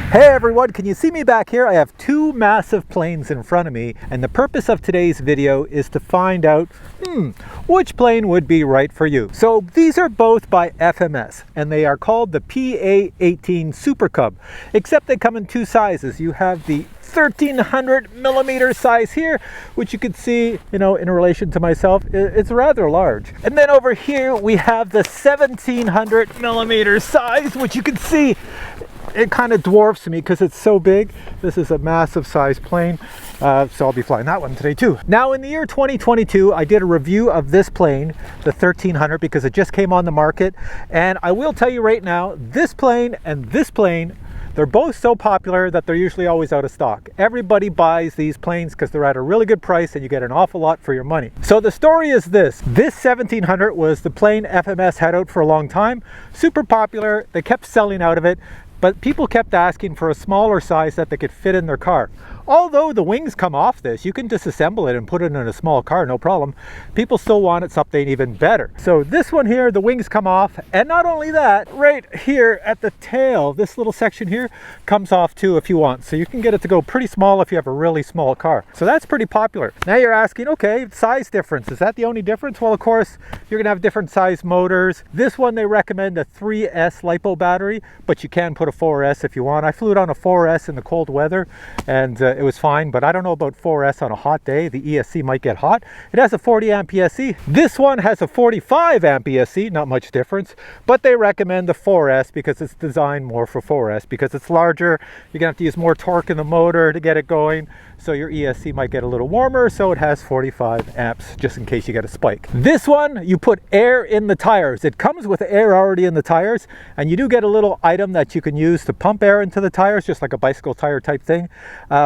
Hey everyone, can you see me back here? I have two massive planes in front of me, and the purpose of today's video is to find out, which plane would be right for you. So these are both by FMS, and they are called the PA-18 Super Cub, except they come in two sizes. You have the 1300 millimeter size here, which you can see, in relation to myself, it's rather large. And then over here we have the 1700 millimeter size, which you can see it kind of dwarfs me because it's so big. This is a massive size plane, so I'll be flying that one today too. Now in the year 2022, I did a review of this plane, the 1300, because it just came on the market. And I will tell you right now, this plane and this plane, they're both so popular that they're usually always out of stock. Everybody buys these planes because they're at a really good price and you get an awful lot for your money. So the story is this. This 1700 was the plane FMS had out for a long time. Super popular. They kept selling out of it. But people kept asking for a smaller size that they could fit in their car. Although the wings come off this, you can disassemble it and put it in a small car, no problem. People still wanted something even better. So this one here, the wings come off. And not only that, right here at the tail, this little section here comes off too if you want. So you can get it to go pretty small if you have a really small car. So that's pretty popular. Now you're asking, okay, size difference. Is that the only difference? Well, of course, you're gonna have different size motors. This one, they recommend a 3S LiPo battery, but you can put a 4S if you want. I flew it on a 4S in the cold weather and it was fine, but I don't know about 4S on a hot day. The ESC might get hot. It has a 40 amp ESC. This one has a 45 amp ESC, not much difference, but they recommend the 4S because it's designed more for 4S because it's larger. You're gonna have to use more torque in the motor to get it going. So your ESC might get a little warmer, so it has 45 amps just in case you get a spike. This one, you put air in the tires. It comes with air already in the tires, and you do get a little item that you can use to pump air into the tires, just like a bicycle tire type thing,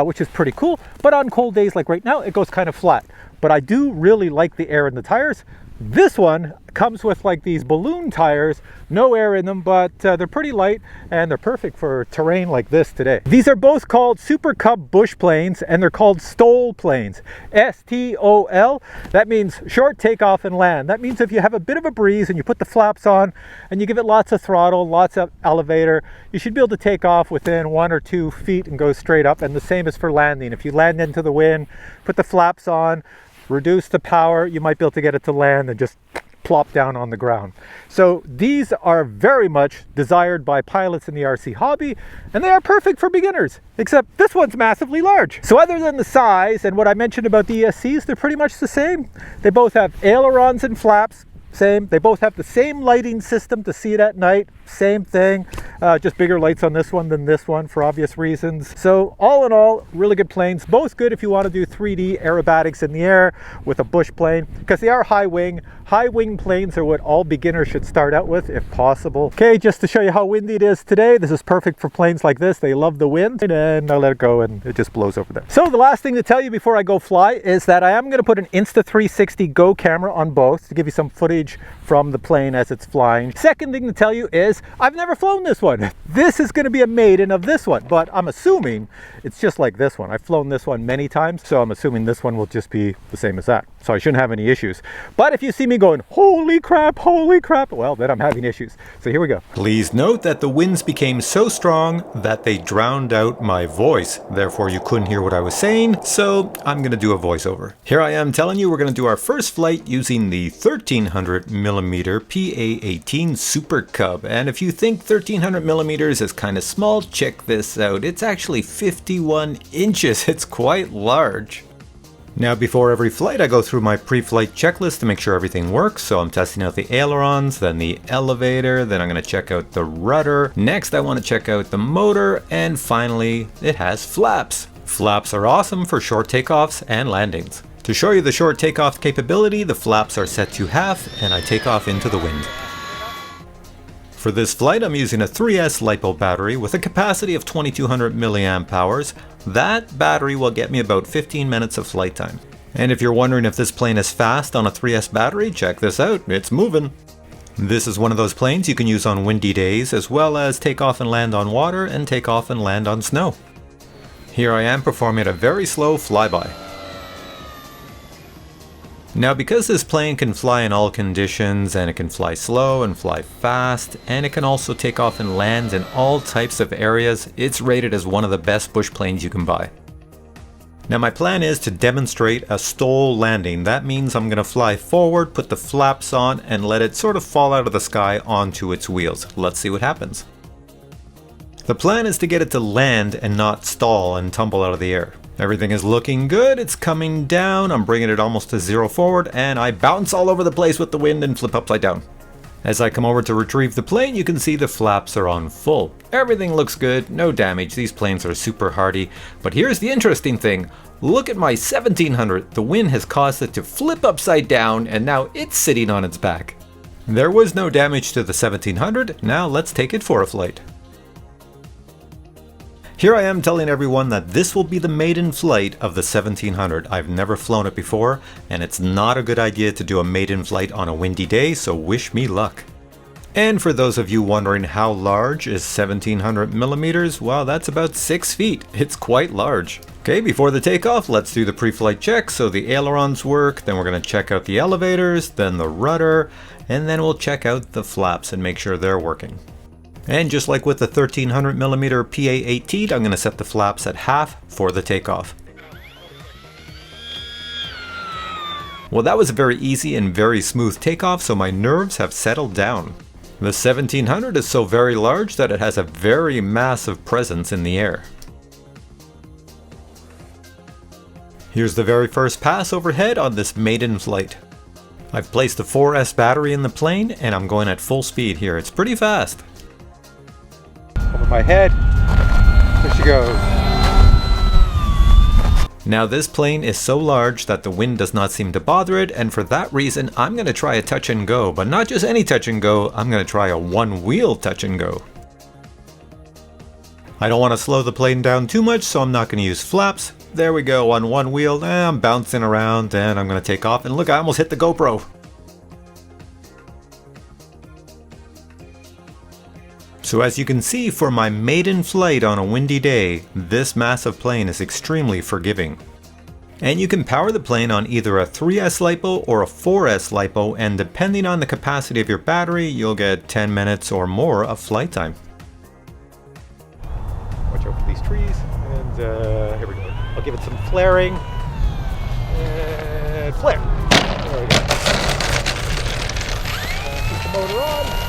which is pretty cool. But on cold days like right now, it goes kind of flat. But I do really like the air in the tires. This one comes with like these balloon tires, no air in them, but they're pretty light and they're perfect for terrain like this today. These are both called Super Cub bush planes and they're called STOL planes. S-T-O-L. That means short takeoff and land. That means if you have a bit of a breeze and you put the flaps on and you give it lots of throttle, lots of elevator, you should be able to take off within 1 or 2 feet and go straight up. And the same is for landing. If you land into the wind, put the flaps on, reduce the power, you might be able to get it to land and just plop down on the ground. So these are very much desired by pilots in the RC hobby, and they are perfect for beginners, except this one's massively large. So other than the size and what I mentioned about the ESCs, they're pretty much the same. They both have ailerons and flaps, same. They both have the same lighting system to see it at night, same thing. Just bigger lights on this one than this one for obvious reasons. So all in all, really good planes. Both good if you want to do 3D aerobatics in the air with a bush plane, because they are high wing. High wing planes are what all beginners should start out with if possible. Okay, just to show you how windy it is today, this is perfect for planes like this. They love the wind, and I let it go and it just blows over there. So the last thing to tell you before I go fly is that I am going to put an Insta360 Go camera on both to give you some footage from the plane as it's flying. Second thing to tell you is I've never flown this one. This is going to be a maiden of this one, but I'm assuming it's just like this one. I've flown this one many times, so I'm assuming this one will just be the same as that. So I shouldn't have any issues. But if you see me going, holy crap, well, then I'm having issues. So here we go. Please note that the winds became so strong that they drowned out my voice. Therefore, you couldn't hear what I was saying, so I'm going to do a voiceover. Here I am telling you we're going to do our first flight using the 1300 millimeter PA-18 Super Cub. And if you think 1300 millimeters is kind of small, check this out. It's actually 51 inches. It's quite large. Now before every flight I go through my pre-flight checklist to make sure everything works. So I'm testing out the ailerons, then the elevator, then I'm going to check out the rudder. Next I want to check out the motor, and finally it has flaps. Flaps are awesome for short takeoffs and landings. To show you the short takeoff capability, the flaps are set to half and I take off into the wind. For this flight, I'm using a 3S LiPo battery with a capacity of 2200 milliamp hours. That battery will get me about 15 minutes of flight time. And if you're wondering if this plane is fast on a 3S battery, check this out, it's moving. This is one of those planes you can use on windy days, as well as take off and land on water and take off and land on snow. Here I am performing a very slow flyby. Now because this plane can fly in all conditions, and it can fly slow and fly fast, and it can also take off and land in all types of areas, it's rated as one of the best bush planes you can buy. Now my plan is to demonstrate a STOL landing. That means I'm going to fly forward, put the flaps on, and let it sort of fall out of the sky onto its wheels. Let's see what happens. The plan is to get it to land and not stall and tumble out of the air. Everything is looking good, it's coming down, I'm bringing it almost to zero forward, and I bounce all over the place with the wind and flip upside down. As I come over to retrieve the plane, you can see the flaps are on full. Everything looks good, no damage, these planes are super hardy. But here's the interesting thing, look at my 1700, the wind has caused it to flip upside down and now it's sitting on its back. There was no damage to the 1700, now let's take it for a flight. Here I am telling everyone that this will be the maiden flight of the 1700. I've never flown it before, and it's not a good idea to do a maiden flight on a windy day, so wish me luck. And for those of you wondering how large is 1700 millimeters, well, that's about 6 feet. It's quite large. Okay, before the takeoff, let's do the pre-flight check. So the ailerons work, then we're going to check out the elevators, then the rudder, and then we'll check out the flaps and make sure they're working. And just like with the 1300 millimeter PA-18, I'm going to set the flaps at half for the takeoff. Well, that was a very easy and very smooth takeoff, so my nerves have settled down. The 1700 is so very large that it has a very massive presence in the air. Here's the very first pass overhead on this maiden flight. I've placed a 4S battery in the plane and I'm going at full speed here. It's pretty fast. Over my head, there she goes. Now this plane is so large that the wind does not seem to bother it, and for that reason I'm going to try a touch and go, but not just any touch and go, I'm going to try a one-wheel touch and go. I don't want to slow the plane down too much, so I'm not going to use flaps. There we go, on one wheel, I'm bouncing around and I'm going to take off, and look, I almost hit the GoPro. So as you can see, for my maiden flight on a windy day, this massive plane is extremely forgiving. And you can power the plane on either a 3S LiPo or a 4S LiPo, and depending on the capacity of your battery, you'll get 10 minutes or more of flight time. Watch out for these trees, and here we go. I'll give it some flaring, and flare. There we go. Keep the motor on.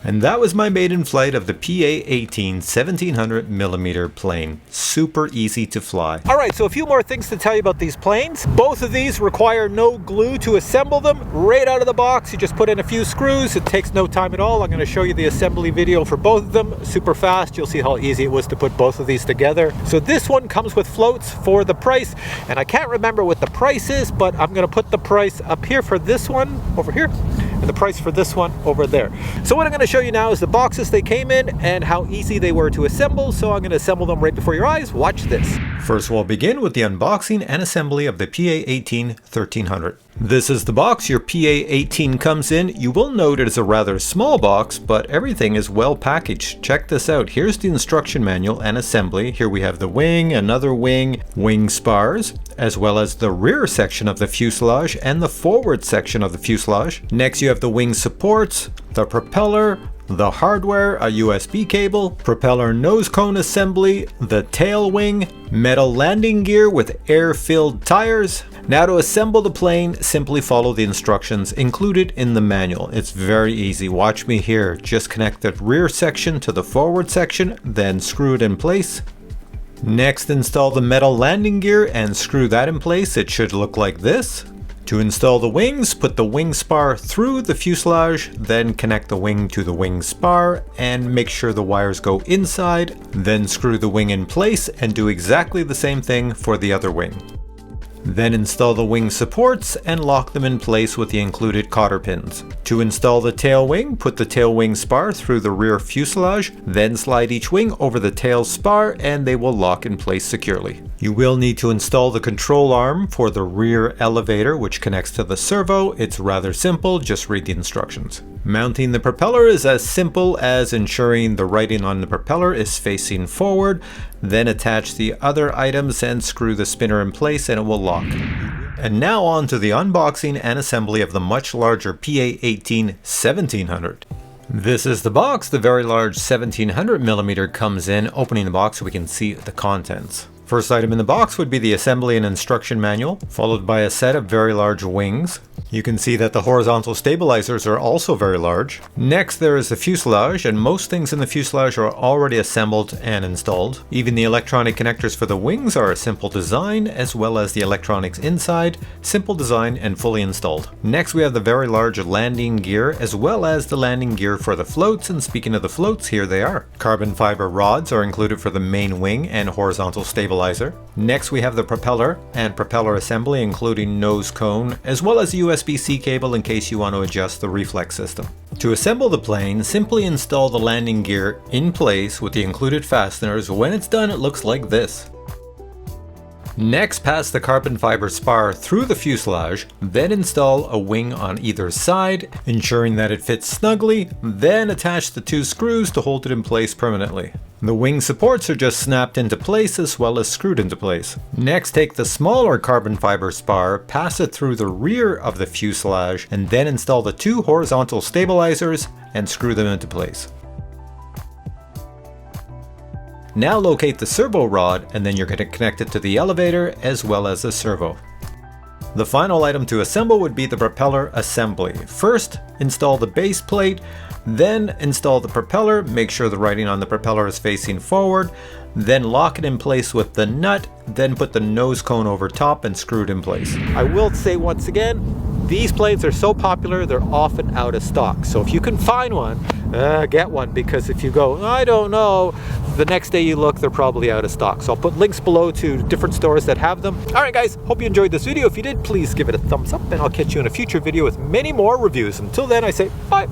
And that was my maiden flight of the PA-18 1700 millimeter plane. Super easy to fly. All right, so a few more things to tell you about these planes. Both of these require no glue to assemble them. Right out of the box, you just put in a few screws. It takes no time at all. I'm going to show you the assembly video for both of them. Super fast. You'll see how easy it was to put both of these together. So this one comes with floats for the price, and I can't remember what the price is, but I'm going to put the price up here for this one over here, and the price for this one over there. So what I'm going to show you now is the boxes they came in and how easy they were to assemble. So I'm going to assemble them right before your eyes. Watch this. First, we'll begin with the unboxing and assembly of the PA-18 1300. This is the box your PA-18 comes in. You will note it is a rather small box, but everything is well packaged. Check this out. Here's the instruction manual and assembly. Here we have the wing, another wing, wing spars, as well as the rear section of the fuselage and the forward section of the fuselage. Next, you have the wing supports, the propeller, the hardware, a USB cable, propeller nose cone assembly, the tail wing, metal landing gear with air-filled tires. Now to assemble the plane, simply follow the instructions included in the manual. It's very easy. Watch me here. Just connect the rear section to the forward section, then screw it in place. Next, install the metal landing gear and screw that in place. It should look like this. To install the wings, put the wing spar through the fuselage, then connect the wing to the wing spar and make sure the wires go inside, then screw the wing in place and do exactly the same thing for the other wing. Then install the wing supports and lock them in place with the included cotter pins. To install the tail wing, put the tail wing spar through the rear fuselage, then slide each wing over the tail spar and they will lock in place securely. You will need to install the control arm for the rear elevator, which connects to the servo. It's rather simple, just read the instructions. Mounting the propeller is as simple as ensuring the writing on the propeller is facing forward, then attach the other items and screw the spinner in place and it will lock. And now on to the unboxing and assembly of the much larger PA-18 1700. This is the box. The very large 1700mm comes in. Opening the box so we can see the contents. First item in the box would be the assembly and instruction manual, followed by a set of very large wings. You can see that the horizontal stabilizers are also very large. Next there is the fuselage, and most things in the fuselage are already assembled and installed. Even the electronic connectors for the wings are a simple design, as well as the electronics inside, simple design and fully installed. Next we have the very large landing gear, as well as the landing gear for the floats, and speaking of the floats, here they are. Carbon fiber rods are included for the main wing and horizontal stabilizer. Next we have the propeller and propeller assembly, including nose cone, as well as a USB-C cable in case you want to adjust the reflex system. To assemble the plane, simply install the landing gear in place with the included fasteners. When it's done, it looks like this. Next, pass the carbon fiber spar through the fuselage, then install a wing on either side, ensuring that it fits snugly, then attach the two screws to hold it in place permanently. The wing supports are just snapped into place as well as screwed into place. Next, take the smaller carbon fiber spar, pass it through the rear of the fuselage, and then install the two horizontal stabilizers and screw them into place. Now locate the servo rod, and then you're going to connect it to the elevator as well as the servo. The final item to assemble would be the propeller assembly. First, install the base plate, then install the propeller, make sure the writing on the propeller is facing forward, then lock it in place with the nut, then put the nose cone over top and screw it in place. I will say once again, these planes are so popular, they're often out of stock. So if you can find one, get one, because if you go, I don't know, the next day you look, they're probably out of stock. So I'll put links below to different stores that have them. All right, guys, hope you enjoyed this video. If you did, please give it a thumbs up, and I'll catch you in a future video with many more reviews. Until then, I say bye.